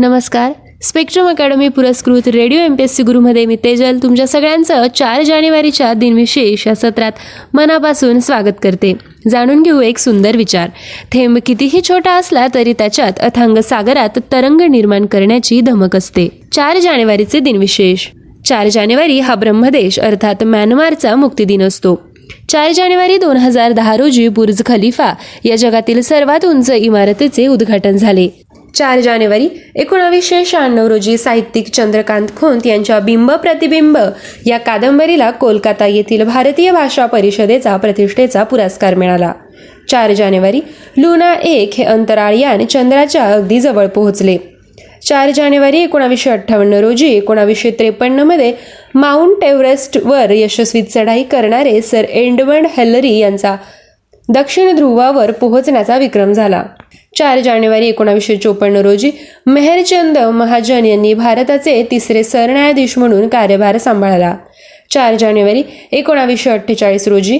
नमस्कार. Spectrum academy पुरस्कृत radio MPSC गुरुमध्ये मी तेजल तुमच्या सगळ्यांचं 4 जानेवारीच्या दिनविशेष या सत्रात मनापासून स्वागत करते. जाणून घेऊ एक सुंदर विचार. थेंब कितीही छोटा असला तरी त्याच्यात अथांग सागरात तरंग निर्माण करण्याची धमक असते. 4 जानेवारीचे दिनविशेष. 4 जानेवारी हा ब्रह्मदेश अर्थात म्यानमारचा मुक्तिदिन असतो. 4 जानेवारी 2010 रोजी बुर्ज खलिफा या जगातील सर्वात उंच इमारतीचे उद्घाटन झाले. 4 जानेवारी 1996 रोजी साहित्यिक चंद्रकांत खोंत यांच्या बिंब प्रतिबिंब या कादंबरीला कोलकाता येथील भारतीय भाषा परिषदेचा प्रतिष्ठेचा पुरस्कार मिळाला. 4 जानेवारी लुना 1 हे अंतराळयान चंद्राच्या अगदी जवळ पोहोचले. 4 जानेवारी 1958 रोजी 1953 मध्ये माउंट एव्हरेस्टवर यशस्वी चढाई करणारे सर एडमंड हिलरी यांचा दक्षिण ध्रुवावर पोहोचण्याचा विक्रम झाला. 4 जानेवारी 1954 रोजी मेहरचंद महाजन यांनी भारताचे 3रे सरन्यायाधीश म्हणून कार्यभार सांभाळला. 4 जानेवारी 1948 रोजी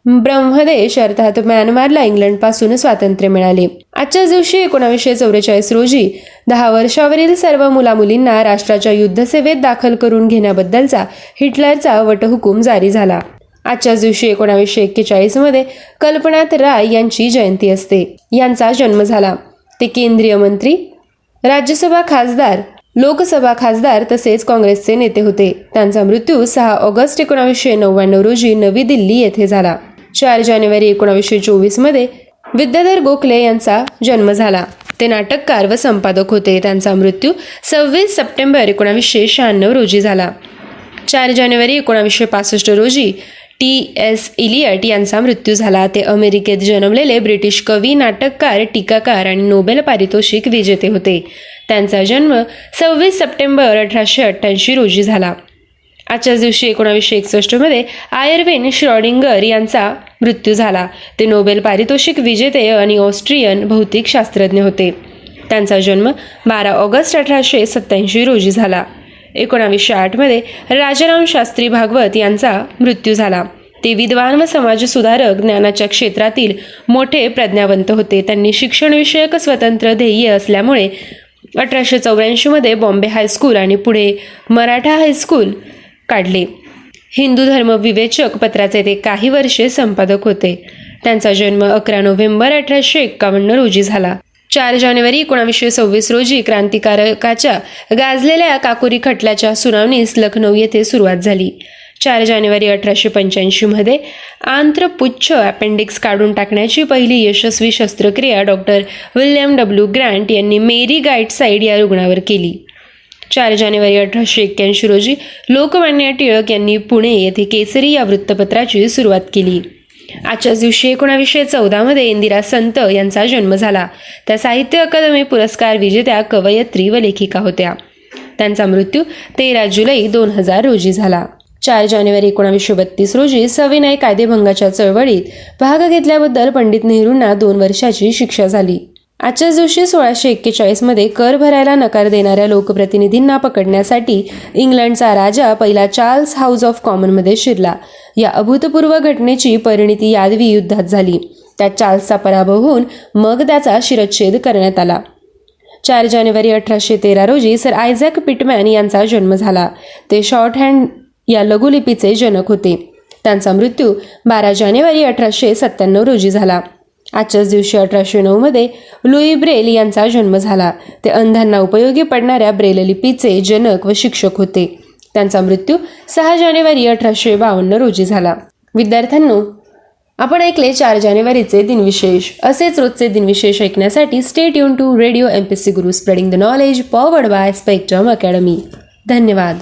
ब्रह्मदेश अर्थात म्यानमारला इंग्लंडपासून स्वातंत्र्य मिळाले. आजच्याच दिवशी 1944 रोजी 10 वर्षावरील सर्व मुलामुलींना राष्ट्राच्या युद्धसेवेत दाखल करून घेण्याबद्दलचा हिटलरचा वटहुकूम जारी झाला. आजच्याच दिवशी 1941 मध्ये कल्पनाथ राय यांची जयंती असते. यांचा जन्म झाला. ते केंद्रीय मंत्री, राज्यसभा खासदार, लोकसभा खासदार तसेच काँग्रेसचे नेते होते. त्यांचा मृत्यू 6 ऑगस्ट 1999 रोजी नवी दिल्ली येथे झाला. 4 जानेवारी 1924 मध्ये विद्याधर गोखले यांचा जन्म झाला. ते नाटककार व संपादक होते. त्यांचा मृत्यू 26 सप्टेंबर 1996 रोजी झाला. 4 जानेवारी 1965 रोजी T.S. इलियट यांचा मृत्यू झाला. ते अमेरिकेत जन्मलेले ब्रिटिश कवी, नाटककार, टीकाकार आणि नोबेल पारितोषिक विजेते होते. त्यांचा जन्म 26 सप्टेंबर 1888 रोजी झाला. आजच्याच दिवशी 1961 मध्ये आयर्विन श्रॉडिंगर यांचा मृत्यू झाला. ते नोबेल पारितोषिक विजेते आणि ऑस्ट्रियन भौतिक शास्त्रज्ञ होते. त्यांचा जन्म 12 ऑगस्ट 1887 रोजी झाला. 1908 मध्ये राजाराम शास्त्री भागवत यांचा मृत्यू झाला. ते विद्वान व समाजसुधारक, ज्ञानाच्या क्षेत्रातील मोठे प्रज्ञावंत होते. त्यांनी शिक्षणविषयक स्वतंत्र ध्येय असल्यामुळे 1884 मध्ये बॉम्बे हायस्कूल आणि पुढे मराठा हायस्कूल काढले. हिंदू धर्म विवेचक पत्राचे ते काही वर्षे संपादक होते. त्यांचा जन्म 11 नोव्हेंबर 1851 रोजी झाला. 4 जानेवारी 1926 रोजी क्रांतिकारकाच्या गाजलेल्या काकोरी खटल्याच्या सुनावणीस लखनौ येथे सुरुवात झाली. 4 जानेवारी 1885 मध्ये आंत्रपुच्छ अपेंडिक्स काढून टाकण्याची पहिली यशस्वी शस्त्रक्रिया डॉक्टर विल्यम W. ग्रँट यांनी मेरी गाईटसाईड या रुग्णावर केली. 4 जानेवारी 1881 रोजी लोकमान्य टिळक यांनी पुणे येथे केसरी या वृत्तपत्राची सुरुवात केली. आजच्याच दिवशी 1914 मध्ये इंदिरा संत यांचा जन्म झाला. त्या साहित्य अकादमी पुरस्कार विजेत्या कवयित्री व लेखिका होत्या. त्यांचा मृत्यू 13 जुलै 2000 रोजी झाला. 4 जानेवारी 1932 रोजी सविनय कायदेभंगाच्या चळवळीत भाग घेतल्याबद्दल पंडित नेहरूंना 2 वर्षाची शिक्षा झाली. आजच्याच दिवशी 1641 मध्ये कर भरायला नकार देणाऱ्या लोकप्रतिनिधींना पकडण्यासाठी इंग्लंडचा राजा पहिला चार्ल्स हाऊस ऑफ कॉमनमध्ये शिरला. या अभूतपूर्व घटनेची परिणिती यादवी युद्धात झाली. त्यात चार्ल्सचा पराभव होऊन मग त्याचा शिरच्छेद करण्यात आला. 4 जानेवारी 1813 रोजी सर आयझॅक पिटमॅन यांचा जन्म झाला. ते शॉर्टहँड या लघुलिपीचे जनक होते. त्यांचा मृत्यू 12 जानेवारी 1897 रोजी झाला. आजच्याच दिवशी 1809 मध्ये लुई ब्रेल यांचा जन्म झाला. ते अंधांना उपयोगी पडणाऱ्या ब्रेल लिपीचे जनक व शिक्षक होते. त्यांचा मृत्यू 6 जानेवारी 1852 रोजी झाला. विद्यार्थ्यांनो, आपण ऐकले 4 जानेवारीचे दिनविशेष. असेच रोजचे दिनविशेष ऐकण्यासाठी stay tune to radio MPSC Guru, spreading the knowledge, powered by Spectrum Academy. धन्यवाद.